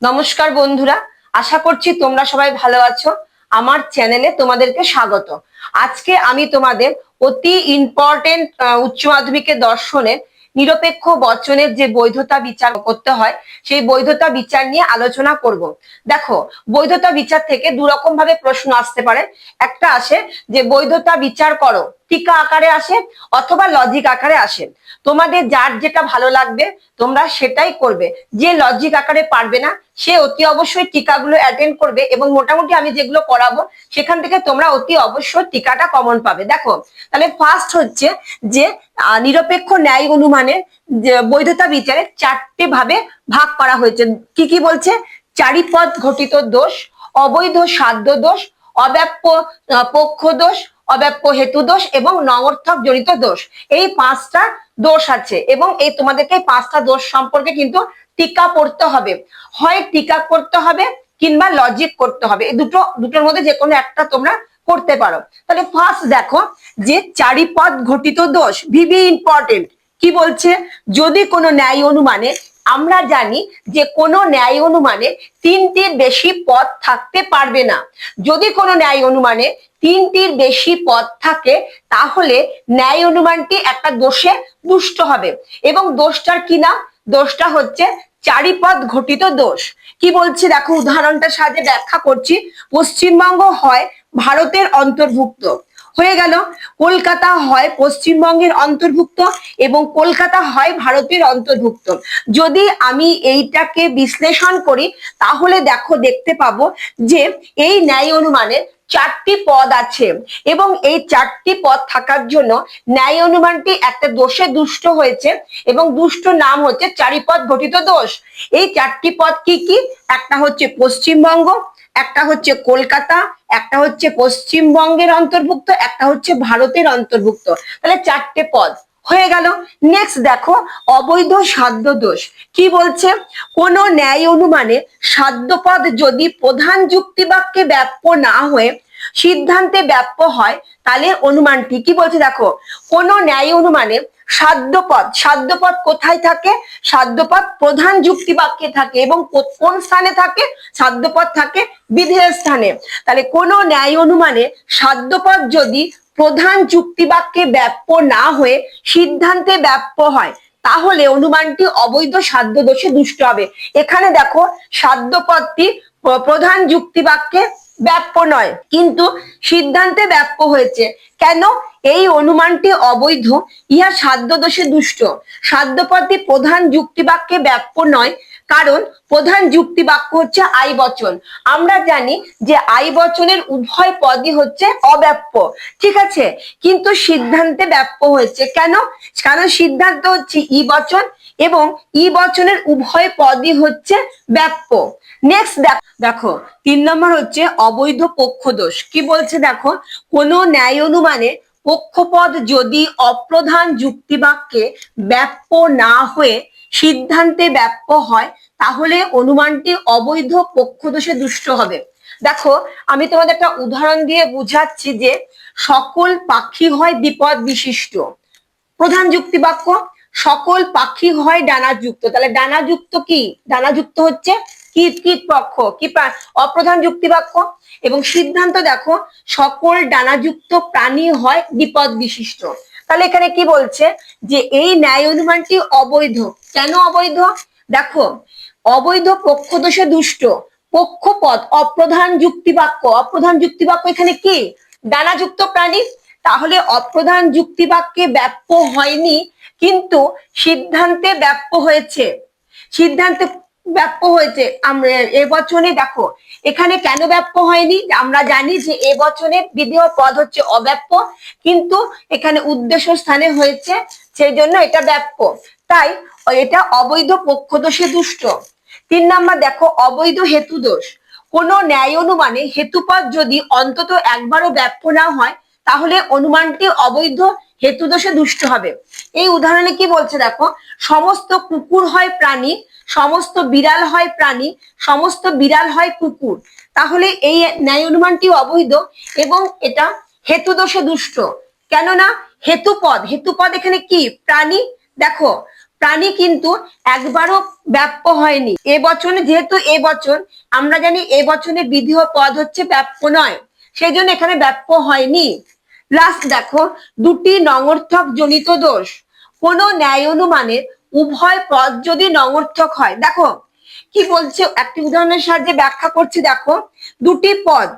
নমস্কার বন্ধুরা, আশা করছি তোমরা সবাই ভালো আছো। আমার চ্যানেলে তোমাদেরকে স্বাগত। আজকে আমি তোমাদের অতি ইম্পর্টেন্ট উচ্চ মাধ্যমিকের দর্শনের নিরপেক্ষ বচনের যে বৈধতা বিচার করতে হয় সেই বৈধতা বিচার নিয়ে আলোচনা করব। দেখো, বৈধতা বিচার থেকে দু রকম ভাবে প্রশ্ন আসতে পারে। একটা আসে যে বৈধতা বিচার করো, টিকা আকারে আসে অথবা লজিক আকারে আসে। তোমাদের যার যেটা ভালো লাগবে তোমরা সেটাই করবে। যে লজিক আকারে পারবে না সে অতি অবশ্যই টিকাগুলো অ্যাটেন্ড করবে এবং মোটামুটি আমি যেগুলো করাবো সেখান থেকে তোমরা অতি অবশ্যই টিকাটা কমন পাবে। দেখো, তাহলে ফার্স্ট হচ্ছে যে নিরপেক্ষ ন্যায় অনুমানের বৈধতা বিচারে চারটে ভাবে ভাগ করা হয়েছে। কি কি বলছে? চারিপদ ঘটিত দোষ, অবৈধ সাধ্য দোষ, অব্যাপ্য পক্ষ দোষ, অব্যাপ্য হেতু দোষ এবং নমর্থক জনিত দোষ। এই পাঁচটা দোষ আছে এবং এই তোমাদেরকে পাঁচটা দোষ সম্পর্কে কিন্তু টিকা পড়তে হবে। হয় টিকা করতে হবে কিংবা লজিক করতে হবে। এই দুটোর মধ্যে যে কোনো একটা তোমরা করতে পারো। তাহলে ফার্স্ট দেখো যে চারিপদ ঘটিত দোষ, ভিভি ইম্পর্টেন্ট। কি বলছে? যদি কোনো ন্যায় অনুমানে, আমরা জানি যে কোনো ন্যায় অনুমানে তিনটির বেশি পদ থাকতে পারবে না। যদি কোনো ন্যায় অনুমানে তিনটির বেশি পদ থাকে তাহলে ন্যায় অনুমানটি একটা দোষে দুষ্ট হবে। এবং দোষটার কি নাম? দোষটা হচ্ছে চারিপদ ঘটিত দোষ। কি বলছি দেখো, উদাহরণটা সাহায্যে ব্যাখ্যা করছি। পশ্চিমবঙ্গ হয় ভারতের অন্তর্ভুক্ত, হয়ে গেল। কলকাতা হয় পশ্চিমবঙ্গের অন্তর্ভুক্ত এবং কলকাতা হয় ভারতের অন্তর্ভুক্ত। যদি আমি এইটাকে বিশ্লেষণ করি তাহলে দেখো, দেখতে পাবো যে এই ন্যায় অনুমানে চারটি পদ আছে এবং এই চারটি পদ থাকার জন্য ন্যায় অনুমানটি একটা দোষে দুষ্ট হয়েছে এবং দুষ্ট নাম হচ্ছে চারিপদ ঘটিত দোষ। এই চারটি পদ কি কি? একটা হচ্ছে পশ্চিমবঙ্গ, একটা হচ্ছে কলকাতা, একটা হচ্ছে পশ্চিমবঙ্গের অন্তর্ভুক্ত, একটা হচ্ছে ভারতের অন্তর্ভুক্ত। তাহলে চারটে পদ হয়ে গেল। নেক্সট দেখো, অবৈধ সাধ্য দোষ। কি বলছে? কোন ন্যায় অনুমানে সাধ্যপদ যদি প্রধান যুক্তিবাক্যে ব্যাপ্য না হয়ে সিদ্ধান্তে ব্যাপ্য হয় তাহলে অনুমানটি কি বলছে দেখো, কোন ন্যায় অনুমানে সাধ্যপদ কোথায় থাকে? সাধ্যপদ প্রধান যুক্তিবাক্যে থাকে এবং কোন স্থানে থাকে? সাধ্যপদ থাকে বিধেয় স্থানে। তাহলে কোন ন্যায় অনুমানে সাধ্যপদ যদি প্রধান যুক্তিবাক্যে ব্যাপ্য না হয়ে সিদ্ধান্তে ব্যাপ্য হয় তাহলে অনুমানটি অবৈধ সাধ্য দোষে দুষ্ট হবে। এখানে দেখো, সাধ্যপদটি প্রধান যুক্তিবাক্যে ব্যাপ্য নয় কিন্তু সিদ্ধান্তে ব্যাপ্য হয়েছে। কেন? এই অনুমানটি অবৈধ, ইহা সাধ্য দোষে দুষ্ট। সাধ্যপদটি প্রধান যুক্তিবাক্যে ব্যাপ্য নয় কারণ প্রধান যুক্তিবাক্য হচ্ছে আই বচন। আমরা জানি যে আই বচনের উভয় পদই হচ্ছে অব্যাপ্য, ঠিক আছে, কিন্তু সিদ্ধান্তে ব্যাপ্য হয়েছে। কেন? কারণ সিদ্ধান্ত হচ্ছে ই বচন এবং ই বচনের উভয় পদই হচ্ছে ব্যাপ্য। নেক্সট দেখো, 3 নম্বর হচ্ছে অবৈধ পক্ষ দোষ। কি বলছে দেখো, কোন ন্যায় অনুমানে পক্ষপদ যদি অপ্রধান যুক্তিবাক্যে ব্যাপ্য না হয়ে সিদ্ধান্তে ব্যাপ্য হয় তাহলে অনুমানটি অবৈধ পক্ষ দোষে দুষ্ট হবে। দেখো, আমি তোমাদের একটা উদাহরণ দিয়ে বুঝাচ্ছি যে সকল পাখি হয় দ্বিপদ বিশিষ্ট। প্রধান যুক্তিবাক্য, সকল পাখি হয় ডানাযুক্ত। তাহলে ডানাযুক্ত কি? ডানাযুক্ত হচ্ছে কীট পক্ষ, কি অপ্রধান যুক্তিবাক্য। এবং সিদ্ধান্ত দেখো, সকল ডানাযুক্ত প্রাণী হয় দ্বিপদ বিশিষ্ট। তাহলে এখানে কি বলছে যে এই ন্যায় অনুমানটি অবৈধ। কেন অবৈধ? দেখো, অবৈধ পক্ষ দোষে দুষ্ট। পক্ষপদ অপ্রধান যুক্তিবাক্য, অপ্রধান যুক্তিবাক্য এখানে কি? ডানাযুক্ত প্রাণী। তাহলে অপ্রধান যুক্তিবাক্যে ব্যাপ্য হয়নি কিন্তু সিদ্ধান্তে ব্যাপ্য হয়েছে। সিদ্ধান্তে ব্যাপ্য হয়েছে। আমরা এ বচনে দেখো, এখানে কেন ব্যাপ্য হয়নি? আমরা জানি যে এ বচনের বিধেয় পদ হচ্ছে অব্যাপ্য কিন্তু এখানে উদ্দেশ্য স্থানে হয়েছে, সেই জন্য এটা ব্যাপ্য। তাই এটা অবৈধ পক্ষ দোষে দুষ্ট। 3 নম্বর দেখো, অবৈধ হেতু দোষ। কোন ন্যায় অনুমানে হেতুপদ যদি অন্তত একবারও ব্যাপ্য না হয় তাহলে অনুমানটি অবৈধ হেতু দোষে দুষ্ট হবে। এই উদাহরণে কি বলছে দেখো, সমস্ত কুকুর হয় প্রাণী, সমস্ত বিড়াল হয় প্রাণী, সমস্ত বিড়াল হয় কুকুর। তাহলে এই ন্যায় অনুমানটি অবৈধ এবং এটা হেতু দোষে দুষ্ট। কেননা হেতুপদ এখানে কি? প্রাণী। দেখো, প্রাণী কিন্তু একবারও ব্যাপ্য হয়নি। এ বচনে, যেহেতু এ বচন, আমরা জানি এ বচনে বিধেয় পদ হচ্ছে ব্যাপ্য নয়, সেই জন্য এখানে ব্যাপ্য হয়নি। লাস্ট দেখো, দুটি নঙর্থক জনিত দোষ। কোনো ন্যায় অনুমানে উভয় পদ যদি নঙর্থক হয়, দেখো কি বলছে, একটি উদাহরণের সাহায্যে ব্যাখ্যা করছি। দেখো, দুটি পদ,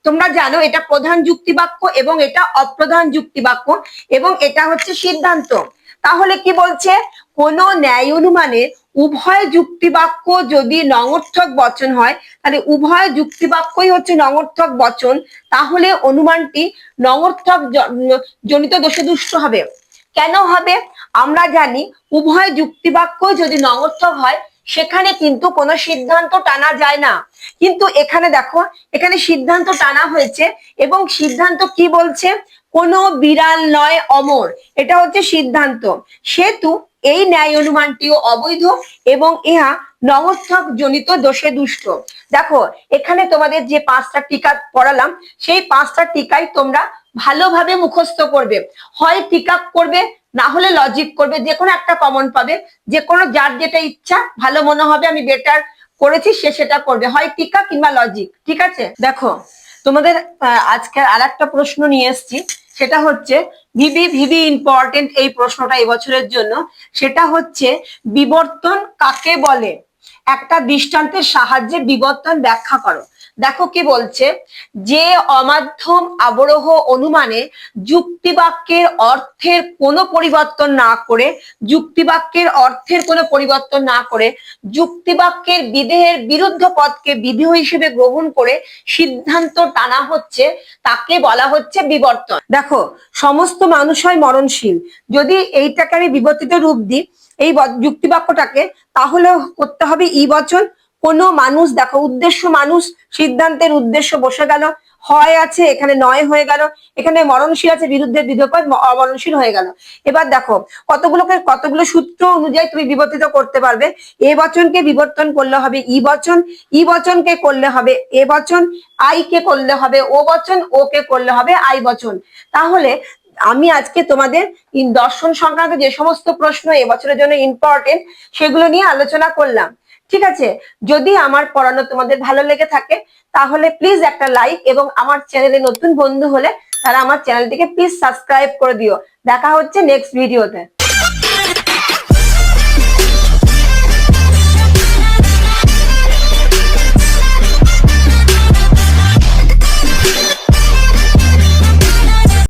তোমরা জানো এটা প্রধান যুক্তিবাক্য এবং এটা অপ্রধান যুক্তিবাক্য, এবং এটা হচ্ছে সিদ্ধান্ত। তাহলে কি বলছে, কোন ন্যায় অনুমানে উভয় যুক্তিবাক্য যদি নঙর্থক বচন হয়, তাহলে উভয় যুক্তিবাক্যই হচ্ছে নঙর্থক বচন, তাহলে অনুমানটি নঙর্থক জনিত দোষে দুষ্ট হবে। কেন হবে? আমরা জানি উভয় যুক্তিবাক্য যদি নঙর্থক হয় সেখানে কিন্তু কোনো সিদ্ধান্ত টানা যায় না, কিন্তু এখানে দেখো, এখানে সিদ্ধান্ত টানা হয়েছে, এবং সিদ্ধান্ত কি বলছে, কোনো বিড়াল নয় অমর, এটা হচ্ছে সিদ্ধান্ত। সেতু এই ন্যায় অনুমানটিও অবৈধ এবং ইহা নঙর্থক জনিত দোষে দুষ্ট। দেখো, এখানে তোমাদের যে 5টা টিকা পড়ালাম, সেই 5টা টিকাই তোমরা ভালোভাবে মুখস্থ করবে। হয় টিকা করবে, না হলে লজিক করবে, যে কোনো একটা কমন পাবে। যে কোনো, যার যেটা ইচ্ছা ভালো মনে হবে, আমি বেটার করেছি সে সেটা করবে, হয় টিকা কিংবা লজিক। ঠিক আছে? দেখো, তোমাদের আজকে আর একটা প্রশ্ন নিয়ে এসেছি, সেটা হচ্ছে ভিভি ভিভি ইম্পর্টেন্ট এই প্রশ্নটা এবছরের জন্য। সেটা হচ্ছে বিবর্তন কাকে বলে? একটা দৃষ্টান্তের সাহায্যে বিবর্তন ব্যাখ্যা করো। দেখো কি বলছে, যে অমাধ্যম আবরোহ অনুমানে যুক্তিবাক্যের অর্থের কোনো পরিবর্তন না করে, যুক্তিবাক্যের অর্থের কোনো পরিবর্তন না করে যুক্তিবাক্যের বিধেয়ের বিরুদ্ধ পদকে বিধেয় হিসেবে গ্রহণ করে সিদ্ধান্ত টানা হচ্ছে, তাকে বলা হচ্ছে বিবর্তন। দেখো, সমস্ত মানুষ হয় মরণশীল, যদি এইটাকে আমি বিবর্তিত রূপ দিই এই যুক্তিবাক্যটাকে, তাহলে করতে হবে ই বচন। কোনো মানুষ, দেখো উদ্দেশ্য মানুষ, সিদ্ধান্তের উদ্দেশ্য বসে গেল, হয় আছে এখানে নয় হয়ে গেল, এখানে মরণশীল আছে, বিরুদ্ধের বিধপদ অমরণশীল হয়ে গেল। এবার দেখো কতগুলো সূত্র অনুযায়ী তুমি বিবর্তিত করতে পারবে। এ বচনকে বিবর্তন করলে হবে ই বচন, ই বচনকে করলে হবে এ বচন, আই কে করলে হবে ও বচন, ও কে করলে হবে আই বচন। তাহলে আমি আজকে তোমাদের দর্শন সংক্রান্ত যে সমস্ত প্রশ্ন এবছরের জন্য ইম্পর্টেন্ট, সেগুলো নিয়ে আলোচনা করলাম। ঠিক আছে? যদি আমার পড়ানো তোমাদের ভালো লেগে থাকে, তাহলে প্লিজ একটা লাইক, এবং আমার চ্যানেলে নতুন বন্ধু হলে তারা আমার চ্যানেলটিকে প্লিজ সাবস্ক্রাইব করে দিও। দেখা হচ্ছে নেক্সট ভিডিওতে।